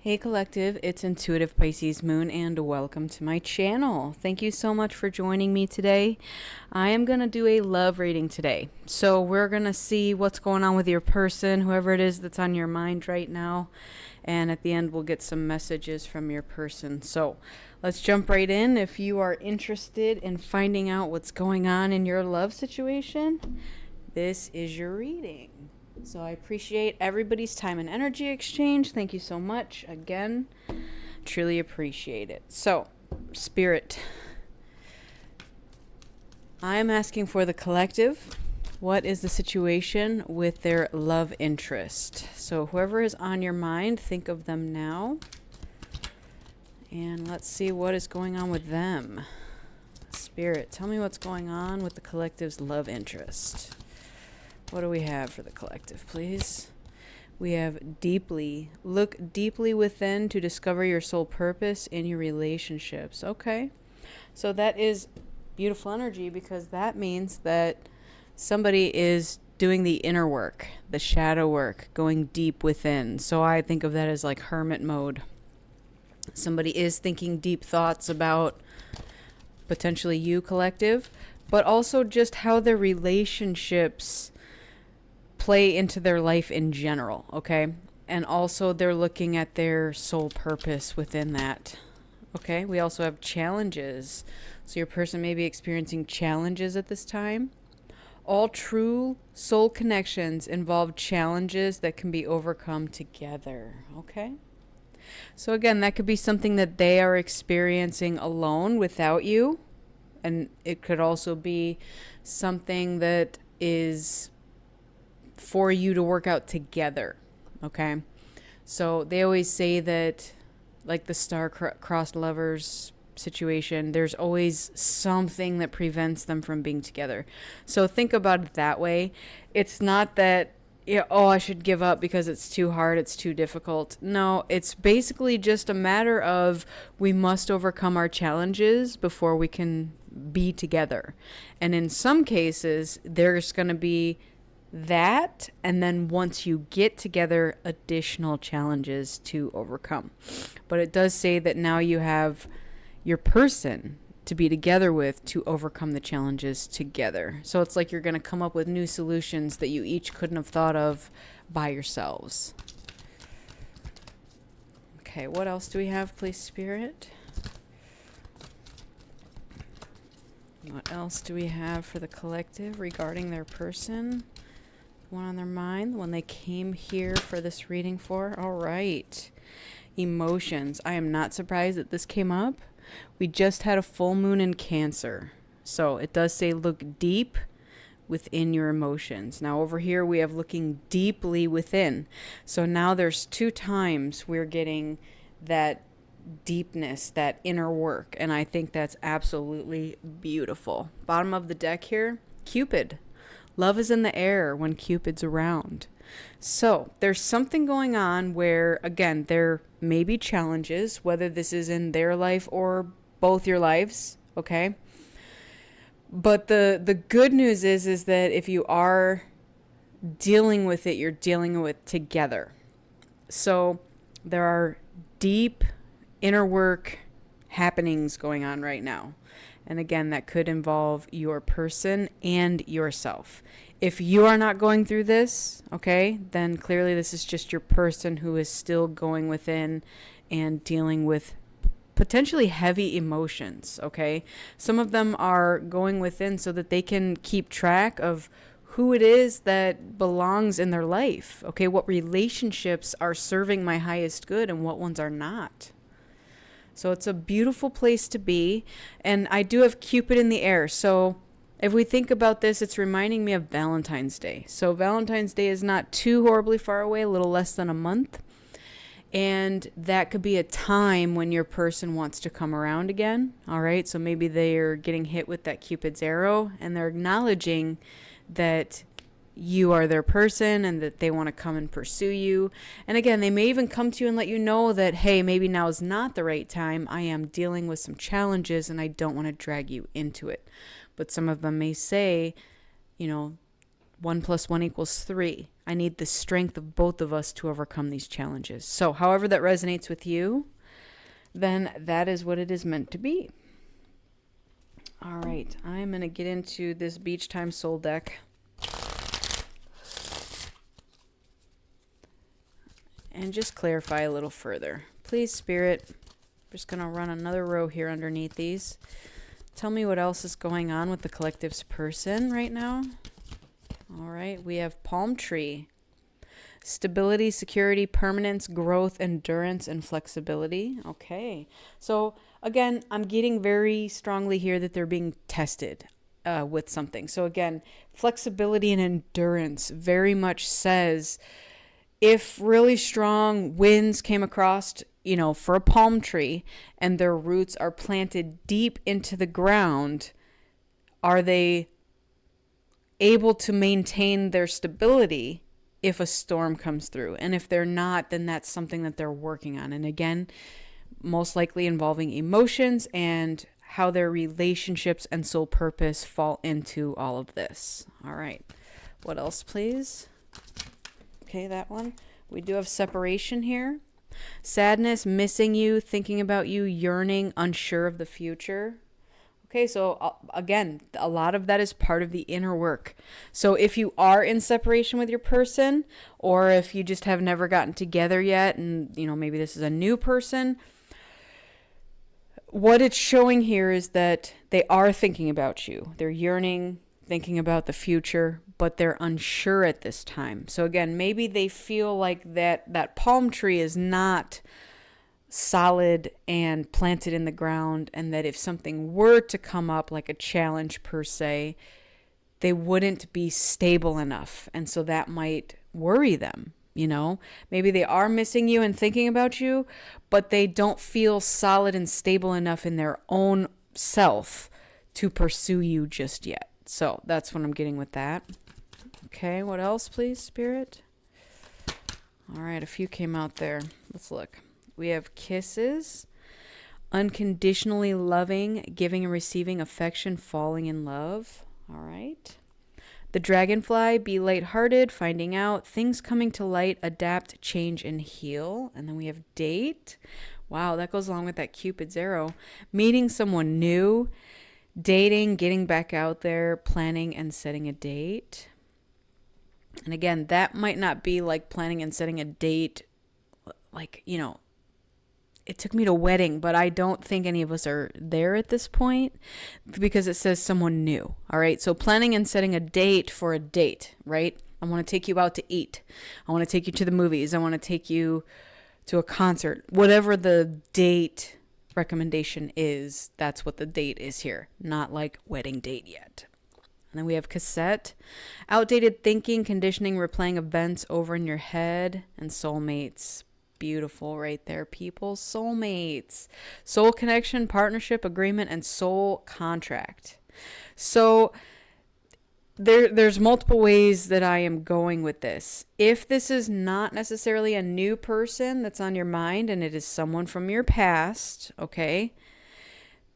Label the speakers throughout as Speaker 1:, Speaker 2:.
Speaker 1: Hey Collective, it's Intuitive Pisces Moon and welcome to my channel. Thank you so much for joining me today. I am going to do a love reading today. So we're going to see what's going on with your person, whoever it is that's on your mind right now. And at the end we'll get some messages from your person. So let's jump right in. If you are interested in finding out what's going on in your love situation, this is your reading. So I appreciate everybody's time and energy exchange. Thank you so much. Again, truly appreciate it. So, Spirit, I am asking for the collective. What is the situation with their love interest? So whoever is on your mind, think of them now. And let's see what is going on with them. Spirit, tell me what's going on with the collective's love interest. What do we have for the collective, please? We have deeply. Look deeply within to discover your soul purpose in your relationships. Okay. So that is beautiful energy because that means that somebody is doing the inner work, the shadow work, going deep within. So I think of that as like hermit mode. Somebody is thinking deep thoughts about potentially you, collective, but also just how their relationships play into their life in general, okay? And also they're looking at their soul purpose within that, okay? We also have challenges. So your person may be experiencing challenges at this time. All true soul connections involve challenges that can be overcome together, okay? So again, that could be something that they are experiencing alone without you. And it could also be something that is for you to work out together, okay? So they always say that, like the star-crossed lovers situation, there's always something that prevents them from being together. So think about it that way. It's not that, I should give up because it's too hard, it's too difficult. No, it's basically just a matter of we must overcome our challenges before we can be together. And in some cases, there's going to be that, and then once you get together, additional challenges to overcome. But it does say that now you have your person to be together with to overcome the challenges together. So it's like you're going to come up with new solutions that you each couldn't have thought of by yourselves. Okay, what else do we have, please, Spirit? What else do we have for the collective regarding their person? One on their mind, the one they came here for this reading for. All right. Emotions. I am not surprised that this came up. We just had a full moon in Cancer. So it does say look deep within your emotions. Now over here we have looking deeply within. So now there's 2 times we're getting that deepness, that inner work. And I think that's absolutely beautiful. Bottom of the deck here, Cupid. Love is in the air when Cupid's around. So there's something going on where, again, there may be challenges, whether this is in their life or both your lives, okay? But the good news is that if you are dealing with it, you're dealing with it together. So there are deep inner work happenings going on right now. And again, that could involve your person and yourself. If you are not going through this, okay, then clearly this is just your person who is still going within and dealing with potentially heavy emotions, okay? Some of them are going within so that they can keep track of who it is that belongs in their life, okay? What relationships are serving my highest good and what ones are not. So it's a beautiful place to be. And I do have Cupid in the air. So if we think about this, it's reminding me of Valentine's Day. So Valentine's Day is not too horribly far away, a little less than a month. And that could be a time when your person wants to come around again. All right. So maybe they're getting hit with that Cupid's arrow and they're acknowledging that you are their person and that they want to come and pursue you. And again, they may even come to you and let you know that, hey, maybe now is not the right time. I am dealing with some challenges and I don't want to drag you into it. But some of them may say, 1 + 1 = 3. I need the strength of both of us to overcome these challenges. So however that resonates with you, then that is what it is meant to be. All right, I'm going to get into this Beach Time Soul deck. And just clarify a little further. Please, Spirit, I'm just going to run another row here underneath these. Tell me what else is going on with the collective's person right now. All right, we have Palm Tree. Stability, security, permanence, growth, endurance, and flexibility. Okay. So again, I'm getting very strongly here that they're being tested with something. So again, flexibility and endurance very much says if really strong winds came across, for a palm tree and their roots are planted deep into the ground, are they able to maintain their stability if a storm comes through? And if they're not, then that's something that they're working on. And again, most likely involving emotions and how their relationships and soul purpose fall into all of this. All right. What else, please? Okay, that one. We do have separation here. Sadness, missing you, thinking about you, yearning, unsure of the future. Okay, so again, a lot of that is part of the inner work. So if you are in separation with your person, or if you just have never gotten together yet, and maybe this is a new person, what it's showing here is that they are thinking about you. They're yearning, thinking about the future, but they're unsure at this time. So again, maybe they feel like that palm tree is not solid and planted in the ground, and that if something were to come up, like a challenge per se, they wouldn't be stable enough. And so that might worry them. Maybe they are missing you and thinking about you, but they don't feel solid and stable enough in their own self to pursue you just yet. So that's what I'm getting with that. Okay, what else, please, Spirit? All right, a few came out there. Let's look. We have kisses, unconditionally loving, giving and receiving affection, falling in love. All right. The dragonfly, be lighthearted, finding out, things coming to light, adapt, change, and heal. And then we have date. Wow, that goes along with that Cupid's arrow. Meeting someone new, dating, getting back out there, planning and setting a date. And again, that might not be like planning and setting a date, like, it took me to wedding, but I don't think any of us are there at this point because it says someone new. All right. So planning and setting a date for a date, right? I want to take you out to eat. I want to take you to the movies. I want to take you to a concert. Whatever the date recommendation is, that's what the date is here. Not like wedding date yet. And then we have cassette, outdated thinking, conditioning, replaying events over in your head, and soulmates. Beautiful right there, people. Soulmates, soul connection, partnership, agreement, and soul contract. So there's multiple ways that I am going with this. If this is not necessarily a new person that's on your mind and it is someone from your past, okay,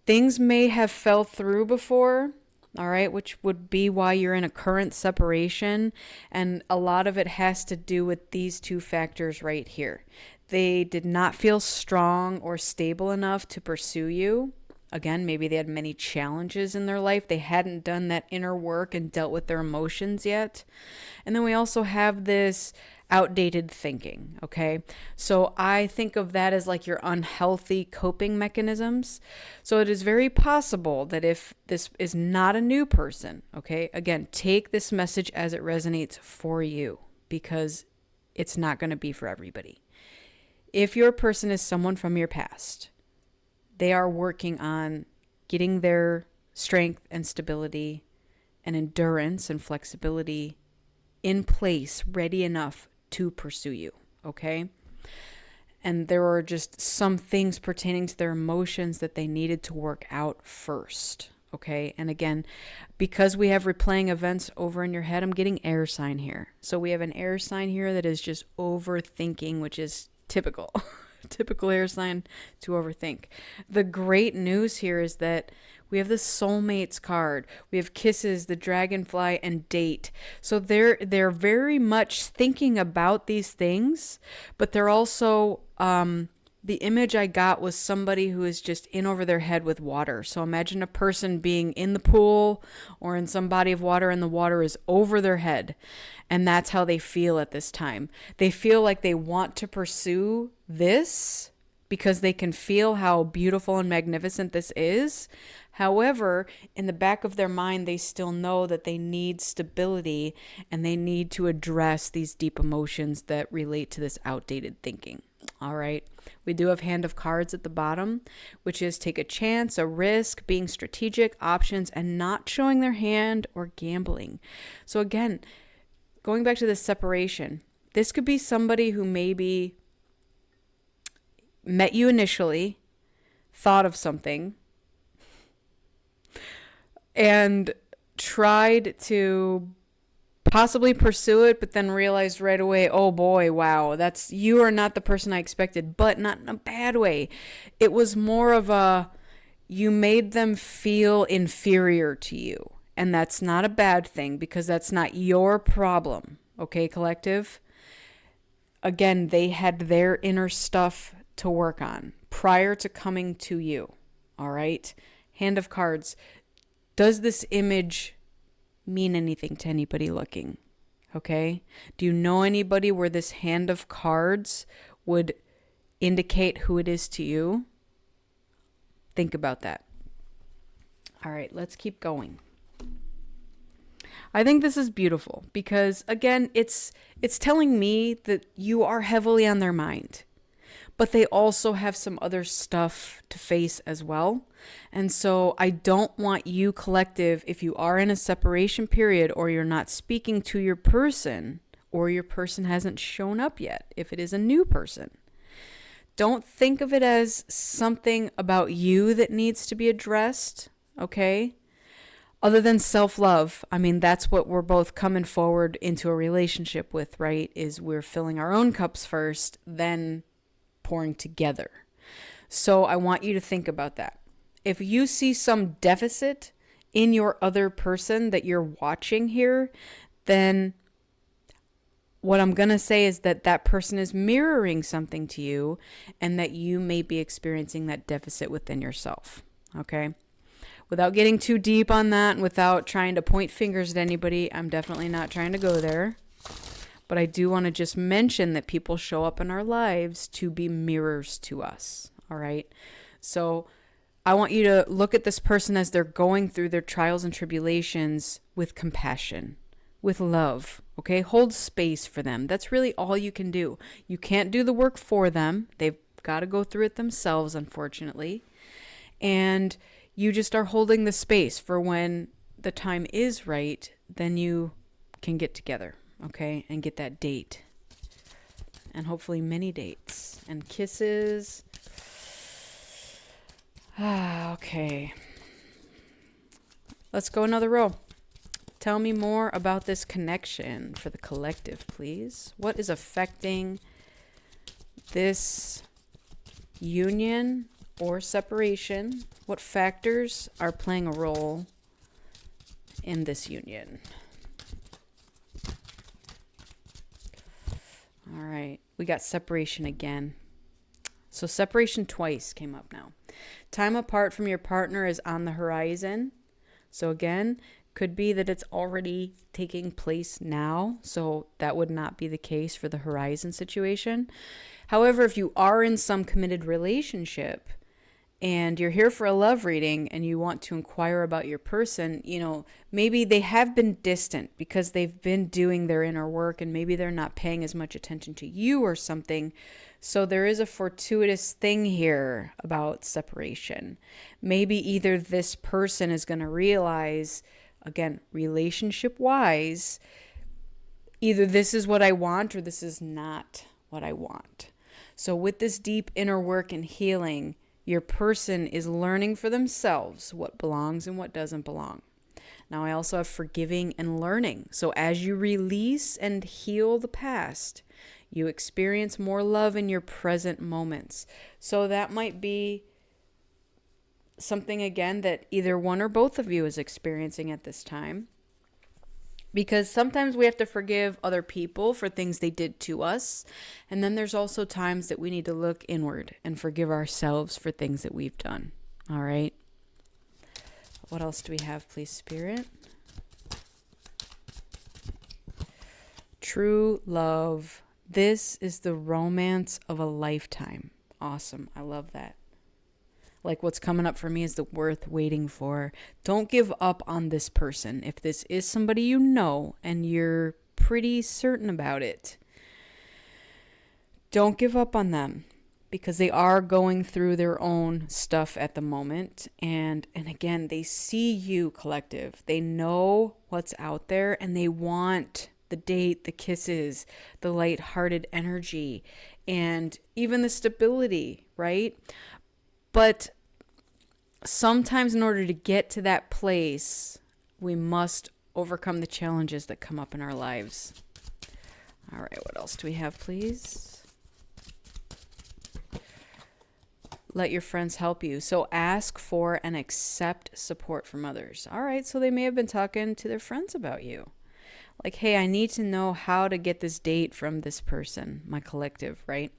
Speaker 1: things may have fell through before. All right, which would be why you're in a current separation. And a lot of it has to do with these two factors right here. They did not feel strong or stable enough to pursue you. Again, maybe they had many challenges in their life. They hadn't done that inner work and dealt with their emotions yet. And then we also have this outdated thinking, okay? So I think of that as like your unhealthy coping mechanisms. So it is very possible that if this is not a new person, okay, again, take this message as it resonates for you because it's not going to be for everybody. If your person is someone from your past, they are working on getting their strength and stability and endurance and flexibility in place, ready enough to pursue you, okay? And there are just some things pertaining to their emotions that they needed to work out first, okay? And again, because we have replaying events over in your head, I'm getting air sign here. So we have an air sign here that is just overthinking, which is typical air sign to overthink. The great news here is that We have the soulmates card. We have kisses, the dragonfly, and date. So they're very much thinking about these things, but they're also the image I got was somebody who is just in over their head with water. So imagine a person being in the pool or in some body of water and the water is over their head. And that's how they feel at this time. They feel like they want to pursue this because they can feel how beautiful and magnificent this is. However, in the back of their mind, they still know that they need stability and they need to address these deep emotions that relate to this outdated thinking. All right. We do have Hand of Cards at the bottom, which is take a chance, a risk, being strategic, options, and not showing their hand or gambling. So again, going back to this separation, this could be somebody who maybe met you initially, thought of something, and tried to possibly pursue it, but then realized right away, oh boy, wow, you are not the person I expected, but not in a bad way. It was more of you made them feel inferior to you. And that's not a bad thing because that's not your problem. Okay, collective? Again, they had their inner stuff to work on prior to coming to you. All right? Hand of Cards. Does this image mean anything to anybody looking? Okay? Do you know anybody where this Hand of Cards would indicate who it is to you? Think about that. All right, let's keep going. I think this is beautiful because, again, it's telling me that you are heavily on their mind, but they also have some other stuff to face as well. And so I don't want you, collective, if you are in a separation period or you're not speaking to your person or your person hasn't shown up yet, if it is a new person, don't think of it as something about you that needs to be addressed, okay? Other than self-love, I mean, that's what we're both coming forward into a relationship with, right? Is we're filling our own cups first, then pouring together. So I want you to think about that. If you see some deficit in your other person that you're watching here, then what I'm going to say is that that person is mirroring something to you and that you may be experiencing that deficit within yourself, okay? Without getting too deep on that and without trying to point fingers at anybody, I'm definitely not trying to go there. But I do want to just mention that people show up in our lives to be mirrors to us, all right? So I want you to look at this person as they're going through their trials and tribulations with compassion, with love, okay? Hold space for them. That's really all you can do. You can't do the work for them. They've got to go through it themselves, unfortunately. And you just are holding the space for when the time is right, then you can get together, okay? And get that date. And hopefully many dates and kisses. Okay. Let's go another row. Tell me more about this connection for the collective, please. What is affecting this union or separation? What factors are playing a role in this union? All right, we got separation again. So separation twice came up now. Time apart from your partner is on the horizon. So again, could be that it's already taking place now. So that would not be the case for the horizon situation. However, if you are in some committed relationship and you're here for a love reading and you want to inquire about your person, you know, maybe they have been distant because they've been doing their inner work and maybe they're not paying as much attention to you or something. So there is a fortuitous thing here about separation. Maybe either this person is going to realize, again, relationship-wise, either this is what I want or this is not what I want. So with this deep inner work and healing, your person is learning for themselves what belongs and what doesn't belong. Now, I also have forgiving and learning. So as you release and heal the past, you experience more love in your present moments. So that might be something again that either one or both of you is experiencing at this time. Because sometimes we have to forgive other people for things they did to us. And then there's also times that we need to look inward and forgive ourselves for things that we've done. All right. What else do we have, please, Spirit? True love. This is the romance of a lifetime. Awesome. I love that. Like what's coming up for me is the worth waiting for. Don't give up on this person. If this is somebody you know and you're pretty certain about it, don't give up on them, because they are going through their own stuff at the moment. And again, they see you, collective. They know what's out there and they want the date, the kisses, the lighthearted energy, and even the stability, right? But sometimes in order to get to that place, we must overcome the challenges that come up in our lives. All right, what else do we have, please? Let your friends help you. So ask for and accept support from others. All right, so they may have been talking to their friends about you. Like, hey, I need to know how to get this date from this person, my collective, right?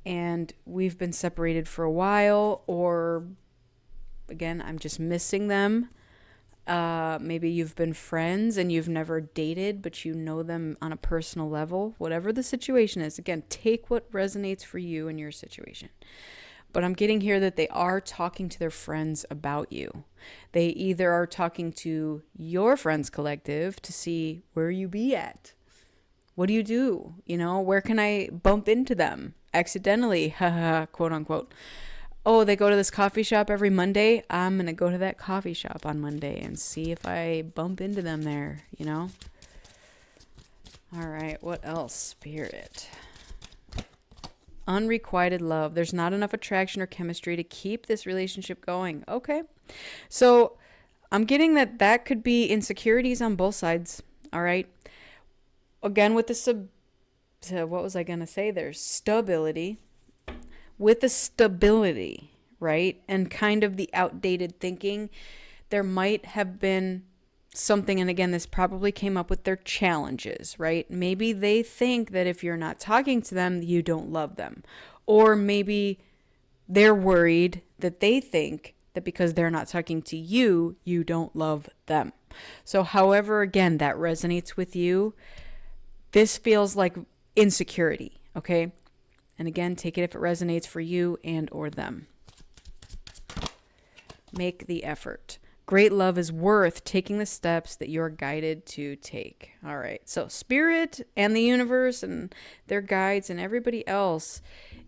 Speaker 1: And we've been separated for a while, or again, I'm just missing them. Maybe you've been friends and you've never dated, but you know them on a personal level. Whatever the situation is, again, take what resonates for you in your situation. But I'm getting here that they are talking to their friends about you. They either are talking to your friends collective to see where you be at. What do you do? You know, where can I bump into them accidentally? Haha, quote unquote. Oh, they go to this coffee shop every Monday. I'm going to go to that coffee shop on Monday and see if I bump into them there, you know? All right, what else, Spirit? Unrequited love. There's not enough attraction or chemistry to keep this relationship going. Okay. So I'm getting that could be insecurities on both sides. All right. Again, with the what was I going to say? There's stability. With the stability, right? And kind of the outdated thinking, there might have been something, and again, this probably came up with their challenges, right? Maybe they think that if you're not talking to them, you don't love them. Or maybe they're worried that they think that because they're not talking to you, you don't love them. So however, again, that resonates with you, this feels like insecurity, okay? And again, take it if it resonates for you and or them. Make the effort. Great love is worth taking the steps that you're guided to take. All right. So Spirit and the universe and their guides and everybody else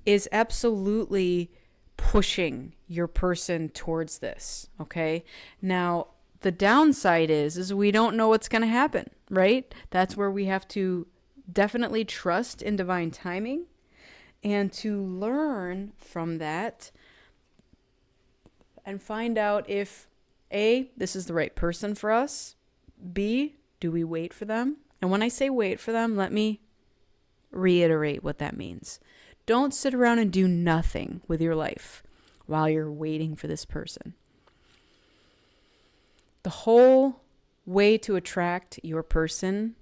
Speaker 1: is absolutely pushing your person towards this. Okay. Now, the downside is we don't know what's going to happen, right? That's where we have to definitely trust in divine timing and to learn from that and find out if A, this is the right person for us. B, do we wait for them? And when I say wait for them, let me reiterate what that means. Don't sit around and do nothing with your life while you're waiting for this person. The whole way to attract your person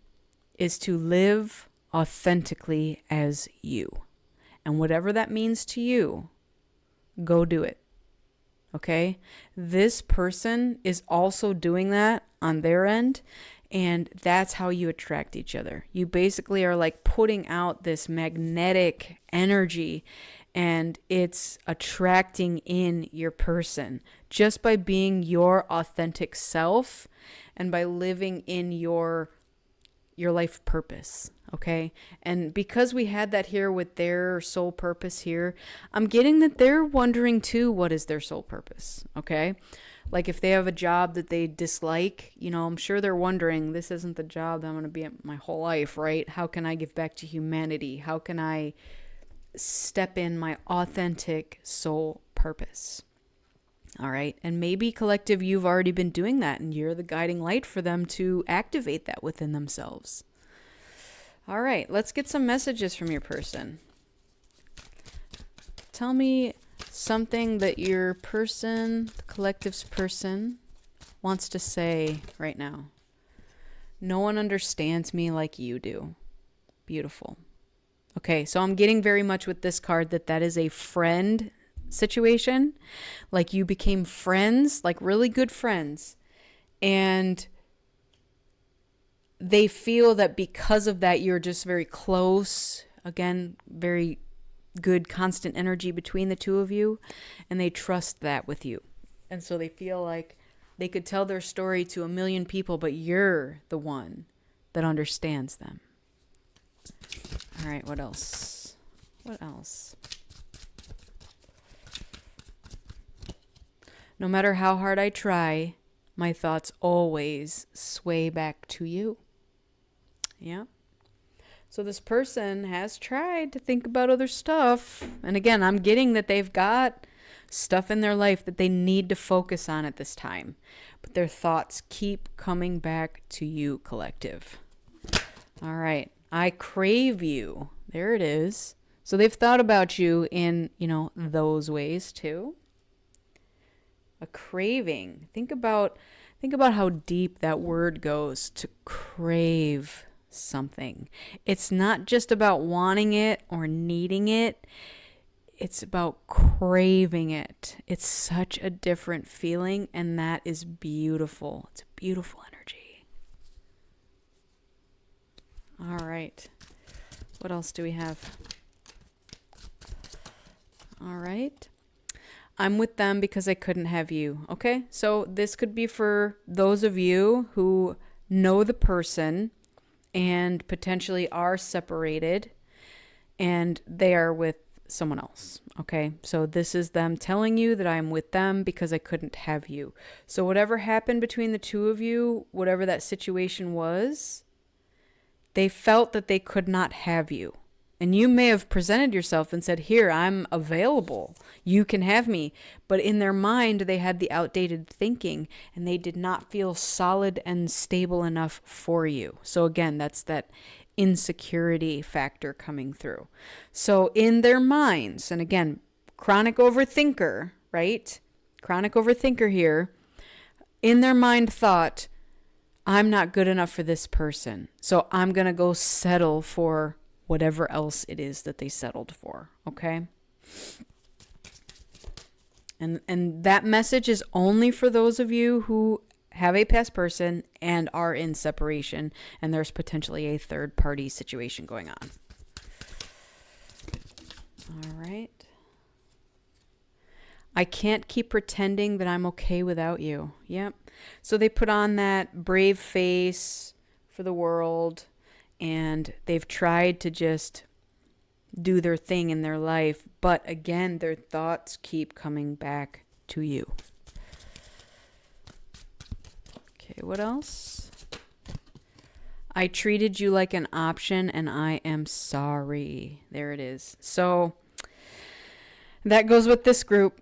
Speaker 1: is to live authentically as you. And whatever that means to you, go do it. Okay? This person is also doing that on their end, and that's how you attract each other. You basically are like putting out this magnetic energy, and it's attracting in your person just by being your authentic self and by living in your life purpose. Okay. And because we had that here with their soul purpose here, I'm getting that they're wondering too, what is their soul purpose? Okay. Like if they have a job that they dislike, you know, I'm sure they're wondering, this isn't the job that I'm going to be at my whole life, right? How can I give back to humanity? How can I step in my authentic soul purpose? All right. And maybe collective, you've already been doing that and you're the guiding light for them to activate that within themselves. All right. Let's get some messages from your person. Tell me, something that your person, the collective's person, wants to say right now. No one understands me like you do. Beautiful. Okay, so I'm getting very much with this card that is a friend situation. Like you became friends, like really good friends. And they feel that because of that, you're just very close. Again, very good constant energy between the two of you. And they trust that with you. And so they feel like they could tell their story to 1 million people, but you're the one that understands them. All right, what else? What else? No matter how hard I try, my thoughts always sway back to you. Yeah. So this person has tried to think about other stuff. And again, I'm getting that they've got stuff in their life that they need to focus on at this time. But their thoughts keep coming back to you, collective. All right. I crave you. There it is. So they've thought about you in, those ways too. A craving. Think about how deep that word goes, to crave something. It's not just about wanting it or needing it. It's about craving it. It's such a different feeling, and that is beautiful. It's a beautiful energy. All right. What else do we have? All right. I'm with them because I couldn't have you. Okay? So this could be for those of you who know the person and potentially are separated and they are with someone else. Okay? So this is them telling you that I'm with them because I couldn't have you. So whatever happened between the two of you, whatever that situation was, they felt that they could not have you. And you may have presented yourself and said, here, I'm available. You can have me. But in their mind, they had the outdated thinking and they did not feel solid and stable enough for you. So again, that's that insecurity factor coming through. So in their minds, and again, chronic overthinker, right? Chronic overthinker here, in their mind thought, I'm not good enough for this person. So I'm going to go settle for whatever else it is that they settled for, okay? And that message is only for those of you who have a past person and are in separation, and there's potentially a third-party situation going on. All right. I can't keep pretending that I'm okay without you. Yep. So they put on that brave face for the world, and they've tried to just do their thing in their life. But again, their thoughts keep coming back to you. Okay, what else? I treated you like an option and I am sorry. There it is. So that goes with this group.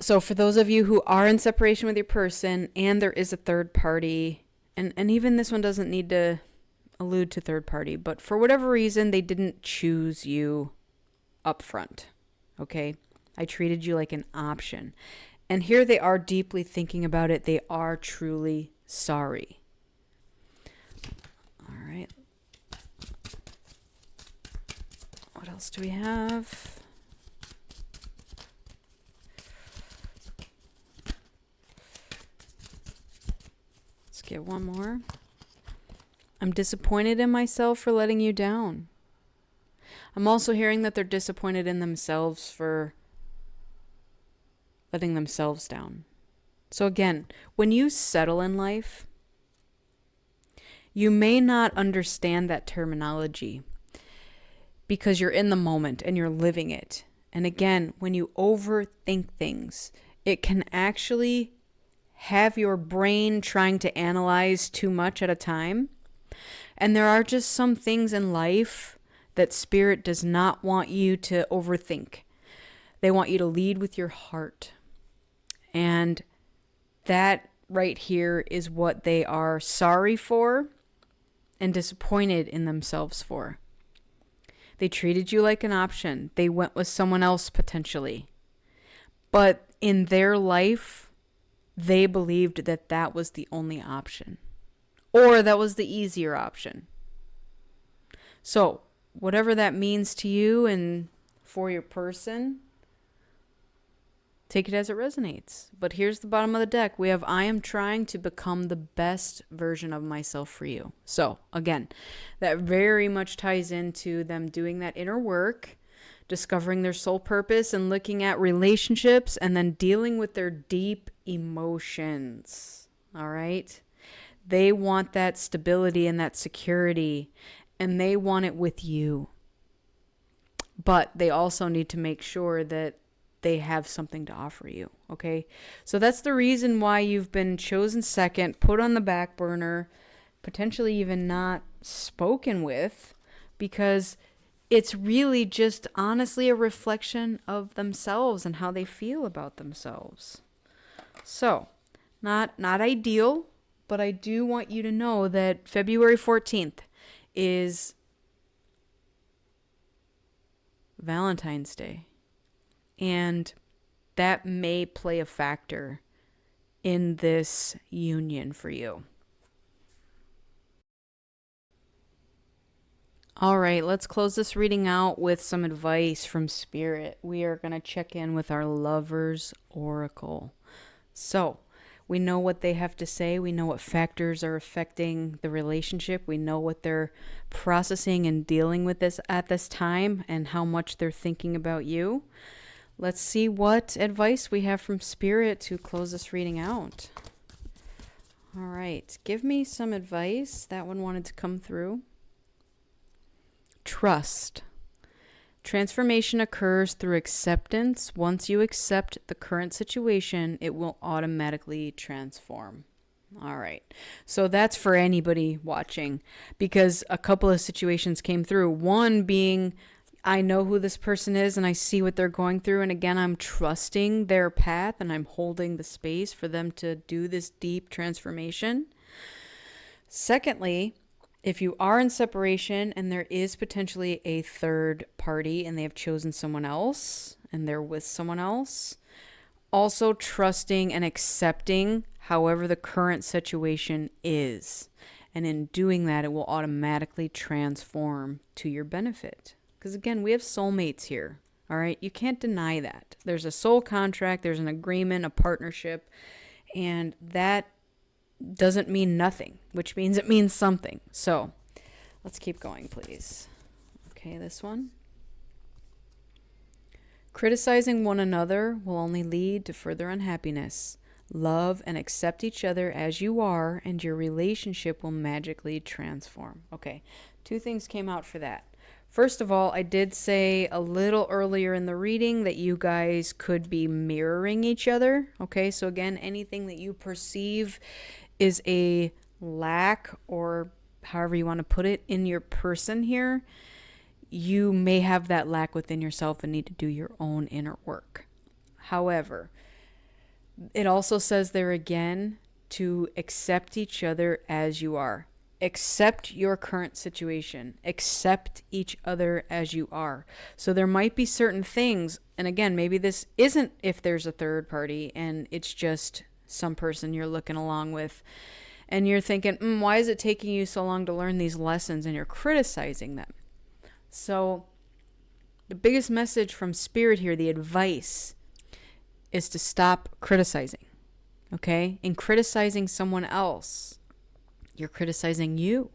Speaker 1: So for those of you who are in separation with your person and there is a third party, and even this one doesn't need to allude to third party, but for whatever reason, they didn't choose you up front. Okay? I treated you like an option. And here they are deeply thinking about it. They are truly sorry. All right. What else do we have? Let's get one more. I'm disappointed in myself for letting you down. I'm also hearing that they're disappointed in themselves for letting themselves down. So again, when you settle in life, you may not understand that terminology because you're in the moment and you're living it. And again, when you overthink things, it can actually have your brain trying to analyze too much at a time. And there are just some things in life that Spirit does not want you to overthink. They want you to lead with your heart. And that right here is what they are sorry for and disappointed in themselves for. They treated you like an option. They went with someone else potentially. But in their life, they believed that that was the only option, or that was the easier option. So, whatever that means to you and for your person, take it as it resonates. But here's the bottom of the deck. We have, I am trying to become the best version of myself for you. So, again, that very much ties into them doing that inner work, discovering their soul purpose, and looking at relationships, and then dealing with their deep emotions. All right? They want that stability and that security, and they want it with you. But they also need to make sure that they have something to offer you, okay? So that's the reason why you've been chosen second, put on the back burner, potentially even not spoken with, because it's really just honestly a reflection of themselves and how they feel about themselves. So, not ideal, but I do want you to know that February 14th is Valentine's Day. And that may play a factor in this union for you. All right, let's close this reading out with some advice from Spirit. We are going to check in with our Lover's Oracle. So, we know what they have to say. We know what factors are affecting the relationship. We know what they're processing and dealing with this at this time, and how much they're thinking about you. Let's see what advice we have from Spirit to close this reading out. All right, give me some advice. That one wanted to come through. Trust. Transformation occurs through acceptance. Once you accept the current situation, it will automatically transform. All right. So that's for anybody watching, because a couple of situations came through. One being, I know who this person is and I see what they're going through. And again, I'm trusting their path and I'm holding the space for them to do this deep transformation. Secondly, if you are in separation and there is potentially a third party and they have chosen someone else and they're with someone else, also trusting and accepting however the current situation is. And in doing that, it will automatically transform to your benefit. Because again, we have soulmates here. All right. You can't deny that. There's a soul contract, there's an agreement, a partnership, and that doesn't mean nothing, which means it means something. So let's keep going, please. Okay, this one. Criticizing one another will only lead to further unhappiness. Love and accept each other as you are, and your relationship will magically transform. Okay, two things came out for that. First of all, I did say a little earlier in the reading that you guys could be mirroring each other. Okay, so again, anything that you perceive is a lack, or however you want to put it, in your person here, you may have that lack within yourself and need to do your own inner work. However, it also says there again to accept each other as you are. Accept your current situation. Accept each other as you are. So there might be certain things, and again, maybe this isn't if there's a third party and it's just some person you're looking along with, and you're thinking, why is it taking you so long to learn these lessons, and you're criticizing them. So the biggest message from Spirit here, the advice, is to stop criticizing. Okay? In criticizing someone else, you're criticizing you.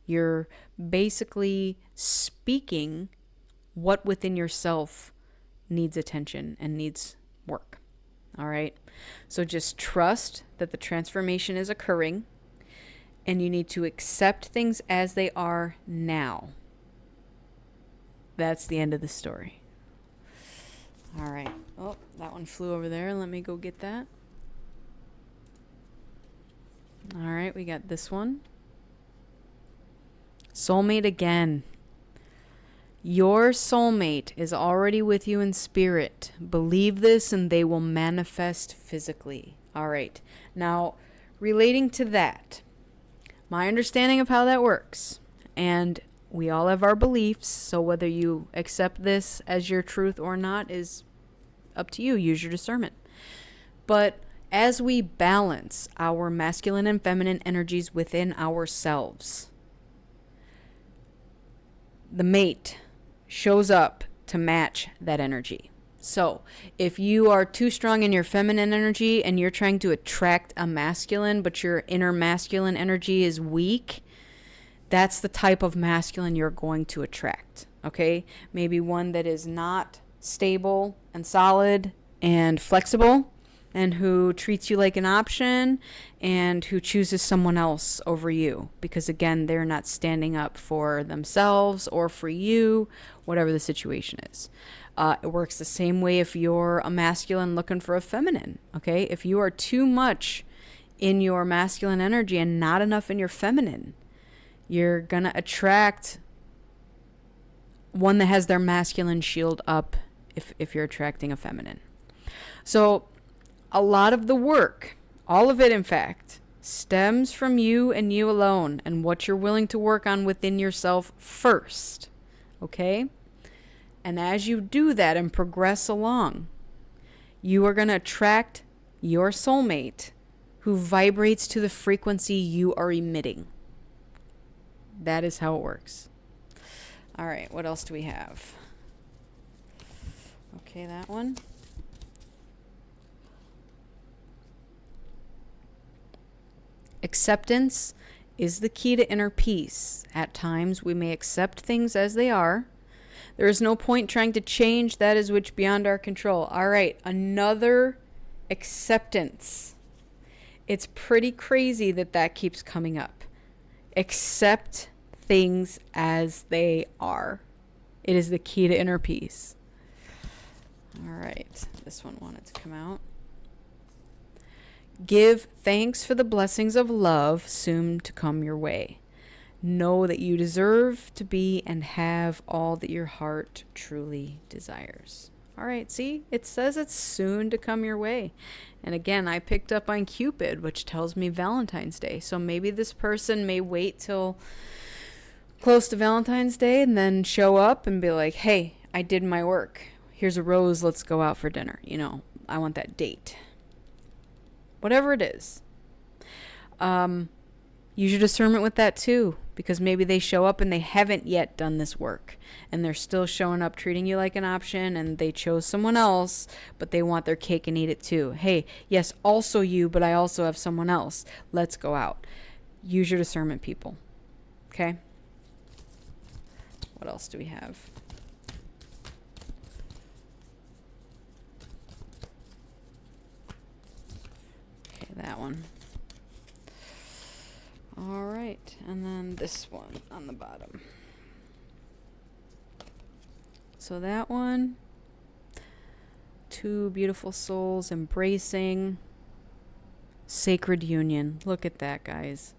Speaker 1: You're basically speaking what within yourself needs attention and needs work. All right? So just trust that the transformation is occurring, and you need to accept things as they are now. That's the end of the story. All right. Oh, that one flew over there. Let me go get that. All right, we got this one. Soulmate again. Your soulmate is already with you in spirit. Believe this and they will manifest physically. All right. Now, relating to that, my understanding of how that works, and we all have our beliefs, so whether you accept this as your truth or not is up to you. Use your discernment. But as we balance our masculine and feminine energies within ourselves, the mate shows up to match that energy. So if you are too strong in your feminine energy and you're trying to attract a masculine, but your inner masculine energy is weak, that's the type of masculine you're going to attract. Okay? Maybe one that is not stable and solid and flexible, and who treats you like an option, and who chooses someone else over you because, again, they're not standing up for themselves or for you, whatever the situation is. It works the same way if you're a masculine looking for a feminine. Okay, if you are too much in your masculine energy and not enough in your feminine, you're gonna attract one that has their masculine shield up if you're attracting a feminine. So a lot of the work, all of it in fact, stems from you and you alone and what you're willing to work on within yourself first. Okay? And as you do that and progress along, you are going to attract your soulmate who vibrates to the frequency you are emitting. That is how it works. All right, what else do we have? Okay, that one. Acceptance is the key to inner peace. At times, we may accept things as they are. There is no point trying to change that is which beyond our control. All right, another acceptance. It's pretty crazy that keeps coming up. Accept things as they are. It is the key to inner peace. All right, this one wanted to come out. Give thanks for the blessings of love soon to come your way. Know that you deserve to be and have all that your heart truly desires. All right, see, it says it's soon to come your way. And again, I picked up on Cupid, which tells me Valentine's Day. So maybe this person may wait till close to Valentine's Day and then show up and be like, hey, I did my work. Here's a rose. Let's go out for dinner. You know, I want that date. Whatever it is. Use your discernment with that too, because maybe they show up and they haven't yet done this work and they're still showing up treating you like an option, and they chose someone else, but they want their cake and eat it too. Hey, yes, also you, but I also have someone else. Let's go out. Use your discernment, people. Okay? What else do we have? Okay, that one. All right, and then this one on the bottom. So that one, two beautiful souls embracing, sacred union. Look at that, guys.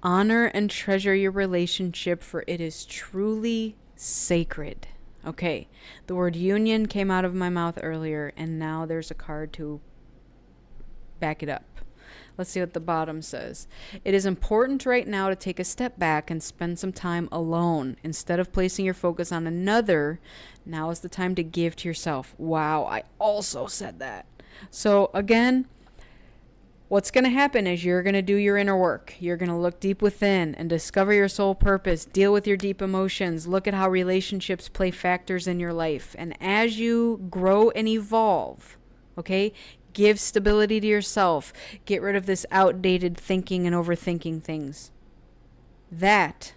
Speaker 1: Honor and treasure your relationship, for it is truly sacred. Okay, the word union came out of my mouth earlier, and now there's a card to back it up. Let's see what the bottom says. It is important right now to take a step back and spend some time alone. Instead of placing your focus on another, now is the time to give to yourself. Wow, I also said that. So again, what's going to happen is you're going to do your inner work. You're going to look deep within and discover your soul purpose. Deal with your deep emotions. Look at how relationships play factors in your life. And as you grow and evolve, okay, give stability to yourself. Get rid of this outdated thinking and overthinking things. That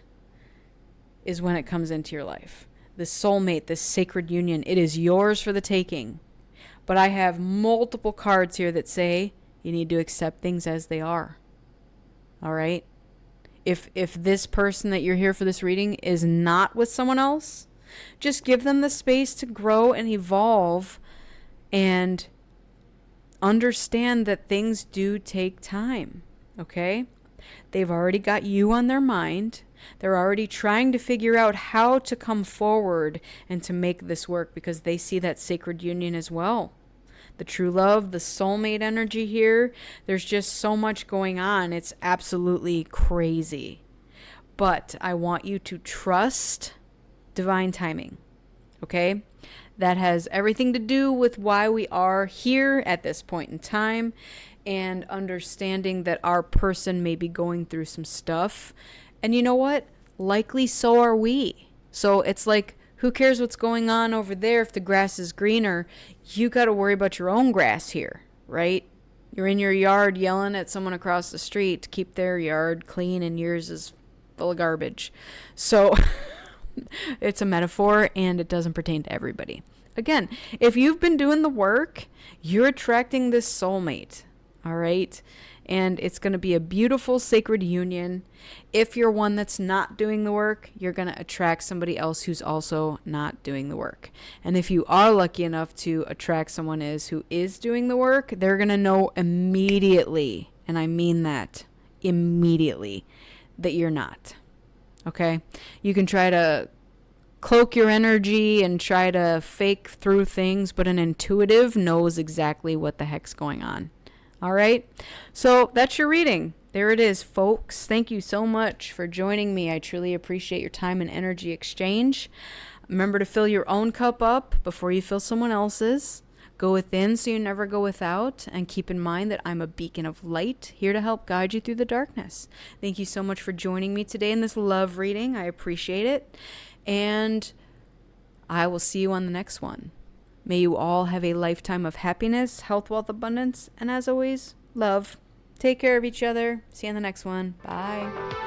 Speaker 1: is when it comes into your life. This soulmate, this sacred union, it is yours for the taking. But I have multiple cards here that say you need to accept things as they are. All right? If this person that you're here for this reading is not with someone else, just give them the space to grow and evolve and understand that things do take time, okay? They've already got you on their mind. They're already trying to figure out how to come forward and to make this work because they see that sacred union as well. The true love, the soulmate energy here, there's just so much going on. It's absolutely crazy. But I want you to trust divine timing, okay? that has everything to do with why we are here at this point in time, and understanding that our person may be going through some stuff. And you know what? Likely so are we. So it's like, who cares what's going on over there if the grass is greener? You got to worry about your own grass here, right? You're in your yard yelling at someone across the street to keep their yard clean, and yours is full of garbage. So it's a metaphor, and it doesn't pertain to everybody. Again, if you've been doing the work, you're attracting this soulmate, all right? And it's going to be a beautiful, sacred union. If you're one that's not doing the work, you're going to attract somebody else who's also not doing the work. And if you are lucky enough to attract someone who is doing the work, they're going to know immediately, and I mean that, immediately, that you're not. Okay? You can try to cloak your energy and try to fake through things, but an intuitive knows exactly what the heck's going on. All right? So that's your reading. There it is, folks. Thank you so much for joining me. I truly appreciate your time and energy exchange. Remember to fill your own cup up before you fill someone else's. Go within so you never go without. And keep in mind that I'm a beacon of light here to help guide you through the darkness. Thank you so much for joining me today in this love reading. I appreciate it. And I will see you on the next one. May you all have a lifetime of happiness, health, wealth, abundance, and as always, love. Take care of each other. See you on the next one. Bye.